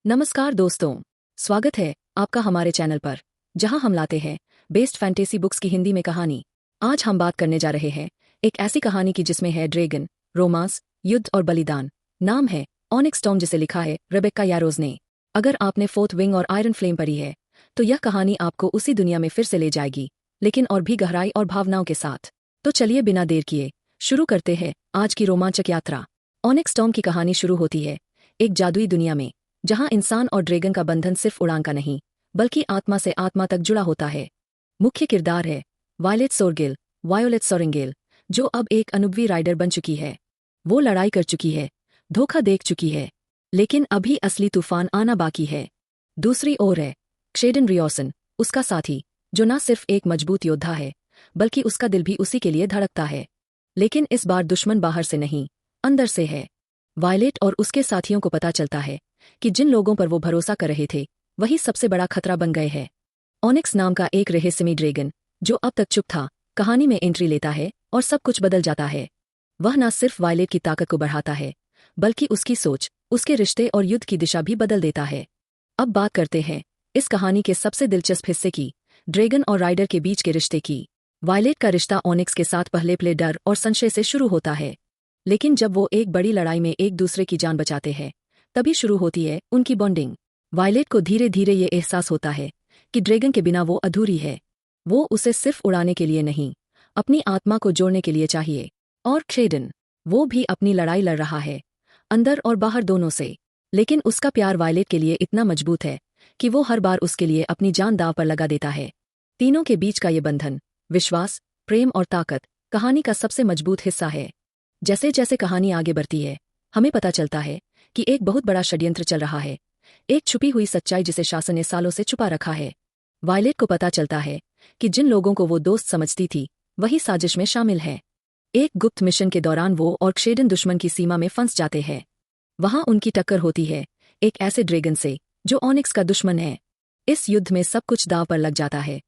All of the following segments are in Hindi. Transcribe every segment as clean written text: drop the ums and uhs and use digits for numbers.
नमस्कार दोस्तों, स्वागत है आपका हमारे चैनल पर, जहां हम लाते हैं बेस्ट फैंटेसी बुक्स की हिंदी में कहानी। आज हम बात करने जा रहे हैं एक ऐसी कहानी की जिसमें है ड्रैगन, रोमांस, युद्ध और बलिदान। नाम है ऑनिक्स टॉम, जिसे लिखा है रेबेक्का यारोज ने। अगर आपने फोर्थ विंग और आयरन फ्लेम पढ़ी है तो यह कहानी आपको उसी दुनिया में फिर से ले जाएगी, लेकिन और भी गहराई और भावनाओं के साथ। तो चलिए बिना देर किए शुरू करते हैं आज की रोमांचक यात्रा। ऑनिक्स टॉम की कहानी शुरू होती है एक जादुई दुनिया में, जहां इंसान और ड्रैगन का बंधन सिर्फ उड़ान का नहीं बल्कि आत्मा से आत्मा तक जुड़ा होता है। मुख्य किरदार है वायोलेट सोरेंगेल, जो अब एक अनुभवी राइडर बन चुकी है। वो लड़ाई कर चुकी है, धोखा देख चुकी है, लेकिन अभी असली तूफान आना बाकी है। दूसरी ओर है क्शेडन रियोसन, उसका साथी, जो न सिर्फ एक मजबूत योद्धा है बल्कि उसका दिल भी उसी के लिए धड़कता है। लेकिन इस बार दुश्मन बाहर से नहीं, अंदर से है। वायलेट और उसके साथियों को पता चलता है कि जिन लोगों पर वो भरोसा कर रहे थे वही सबसे बड़ा खतरा बन गए हैं। ऑनिक्स नाम का एक रहस्यमयी ड्रैगन, जो अब तक चुप था, कहानी में एंट्री लेता है और सब कुछ बदल जाता है। वह न सिर्फ वायलेट की ताकत को बढ़ाता है बल्कि उसकी सोच, उसके रिश्ते और युद्ध की दिशा भी बदल देता है। अब बात करते हैं इस कहानी के सबसे दिलचस्प हिस्से की, ड्रैगन और राइडर के बीच के रिश्ते की। वायलेट का रिश्ता ऑनिक्स के साथ पहले डर और संशय से शुरू होता है, लेकिन जब वो एक बड़ी लड़ाई में एक दूसरे की जान बचाते हैं तभी शुरू होती है उनकी बॉन्डिंग। वायलेट को धीरे धीरे ये एहसास होता है कि ड्रैगन के बिना वो अधूरी है। वो उसे सिर्फ उड़ाने के लिए नहीं, अपनी आत्मा को जोड़ने के लिए चाहिए। और क्शेडन, वो भी अपनी लड़ाई लड़ रहा है, अंदर और बाहर दोनों से। लेकिन उसका प्यार वायलेट के लिए इतना मजबूत है कि वो हर बार उसके लिए अपनी जान दांव पर लगा देता है। तीनों के बीच का ये बंधन, विश्वास, प्रेम और ताकत, कहानी का सबसे मजबूत हिस्सा है। जैसे जैसे कहानी आगे बढ़ती है, हमें पता चलता है कि एक बहुत बड़ा षड्यंत्र चल रहा है, एक छुपी हुई सच्चाई जिसे शासन ने सालों से छुपा रखा है। वायलेट को पता चलता है कि जिन लोगों को वो दोस्त समझती थी वही साजिश में शामिल है। एक गुप्त मिशन के दौरान वो और क्शेडन दुश्मन की सीमा में फंस जाते हैं। वहां उनकी टक्कर होती है एक ऐसे ड्रैगन से जो ऑनिक्स का दुश्मन है। इस युद्ध में सब कुछ दांव पर लग जाता है,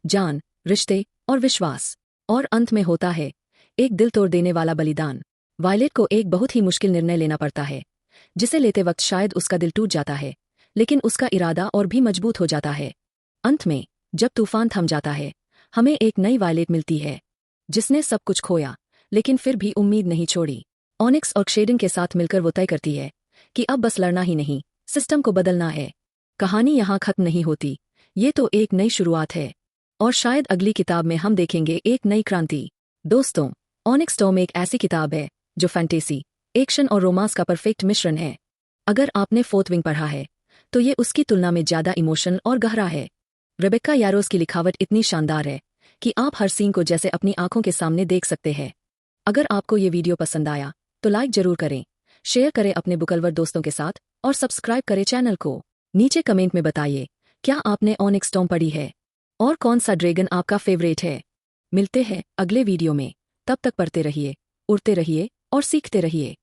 जान, रिश्ते और विश्वास। और अंत में होता है एक दिल तोड़ देने वाला बलिदान। वायलेट को एक बहुत ही मुश्किल निर्णय लेना पड़ता है, जिसे लेते वक्त शायद उसका दिल टूट जाता है, लेकिन उसका इरादा और भी मजबूत हो जाता है। अंत में जब तूफान थम जाता है, हमें एक नई वायलेट मिलती है, जिसने सब कुछ खोया लेकिन फिर भी उम्मीद नहीं छोड़ी। ऑनिक्स और क्शेडन के साथ मिलकर वो तय करती है कि अब बस लड़ना ही नहीं, सिस्टम को बदलना है। कहानी यहाँ खत्म नहीं होती, ये तो एक नई शुरुआत है, और शायद अगली किताब में हम देखेंगे एक नई क्रांति। दोस्तों, ऑनिक्स टॉम एक ऐसी किताब है जो फैंटेसी, एक्शन और रोमांस का परफेक्ट मिश्रण है। अगर आपने फोर्थ विंग पढ़ा है तो ये उसकी तुलना में ज्यादा इमोशनल और गहरा है। रेबेक्का यारोज की लिखावट इतनी शानदार है कि आप हर सीन को जैसे अपनी आंखों के सामने देख सकते हैं। अगर आपको ये वीडियो पसंद आया तो लाइक जरूर करें, शेयर करें अपने बुकलवर दोस्तों के साथ और सब्सक्राइब करें चैनल को। नीचे कमेंट में बताइए क्या आपने ऑनिक्स टॉम पढ़ी है और कौन सा ड्रैगन आपका फेवरेट है। मिलते हैं अगले वीडियो में, तब तक पढ़ते रहिए, उड़ते रहिए और सीखते रहिए।